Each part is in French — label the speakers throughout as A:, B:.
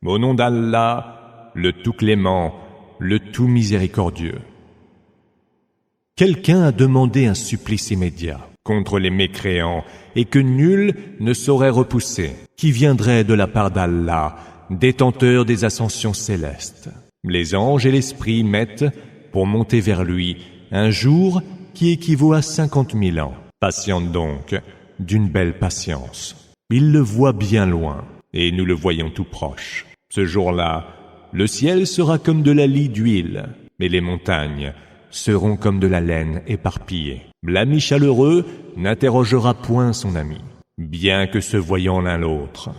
A: Au nom d'Allah, le tout clément, le tout miséricordieux. Quelqu'un a demandé un supplice immédiat contre les mécréants et que nul ne saurait repousser, qui viendrait de la part d'Allah, détenteur des ascensions célestes. Les anges et l'esprit mettent, pour monter vers lui, un jour qui équivaut à 50 000 ans. Patiente donc, d'une belle patience. Il le voit bien loin, et nous le voyons tout proche. Ce jour-là, le ciel sera comme de la lie d'huile, et les montagnes seront comme de la laine éparpillée. L'ami chaleureux n'interrogera point son ami, bien que se voyant l'un l'autre.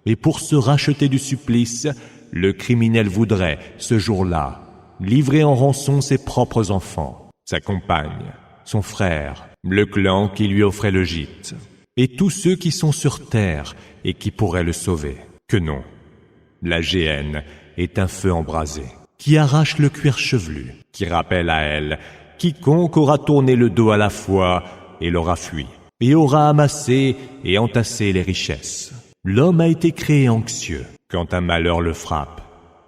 A: Et pour se racheter du supplice, le criminel voudrait, ce jour-là, livrer en rançon ses propres enfants, sa compagne, son frère, le clan qui lui offrait le gîte, et tous ceux qui sont sur terre et qui pourraient le sauver. Que non, la géhenne est un feu embrasé, qui arrache le cuir chevelu, qui rappelle à elle quiconque aura tourné le dos à la foi et l'aura fui, et aura amassé et entassé les richesses. L'homme a été créé anxieux. Quand un malheur le frappe,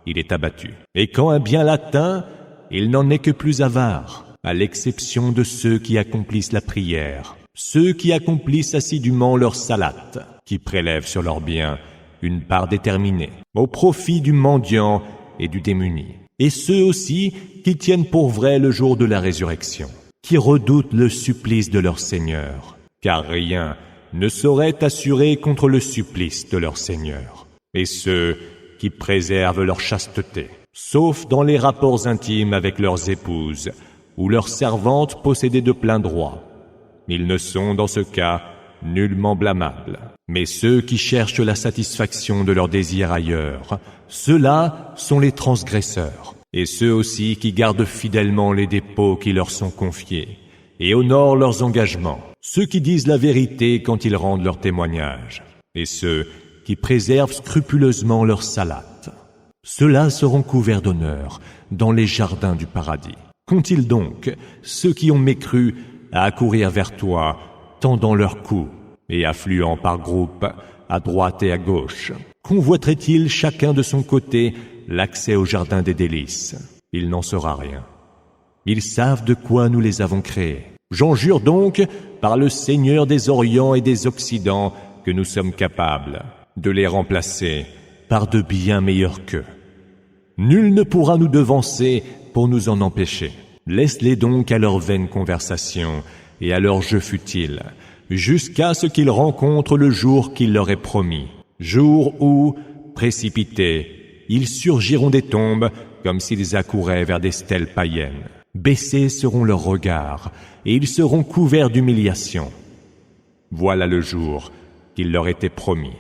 A: il est abattu. Et quand un bien l'atteint, il n'en est que plus avare, à l'exception de ceux qui accomplissent la prière, ceux qui accomplissent assidûment leur salate, qui prélèvent sur leurs biens une part déterminée, au profit du mendiant et du démuni, et ceux aussi qui tiennent pour vrai le jour de la résurrection, qui redoutent le supplice de leur Seigneur, car rien ne saurait assurer contre le supplice de leur Seigneur, et ceux qui préservent leur chasteté, sauf dans les rapports intimes avec leurs épouses ou leurs servantes possédées de plein droit. Ils ne sont dans ce cas nullement blâmables. Mais ceux qui cherchent la satisfaction de leurs désirs ailleurs, ceux-là sont les transgresseurs, et ceux aussi qui gardent fidèlement les dépôts qui leur sont confiés, et honorent leurs engagements, ceux qui disent la vérité quand ils rendent leur témoignage, et ceux qui préservent scrupuleusement leur salate. Ceux-là seront couverts d'honneur dans les jardins du paradis. Qu'ont-ils donc, ceux qui ont mécru, à accourir vers toi, tendant leurs cous et affluant par groupes à droite et à gauche? Convoiteraient-ils chacun de son côté l'accès au jardin des délices? Il n'en sera rien. Ils savent de quoi nous les avons créés. J'en jure donc par le Seigneur des Orients et des Occidents que nous sommes capables de les remplacer par de bien meilleurs qu'eux. Nul ne pourra nous devancer pour nous en empêcher. Laisse-les donc à leur vaine conversation et à leur jeu futile, jusqu'à ce qu'ils rencontrent le jour qu'il leur est promis, jour où, précipités, ils surgiront des tombes comme s'ils accouraient vers des stèles païennes. Baissés seront leurs regards, et ils seront couverts d'humiliation. Voilà le jour qu'il leur était promis.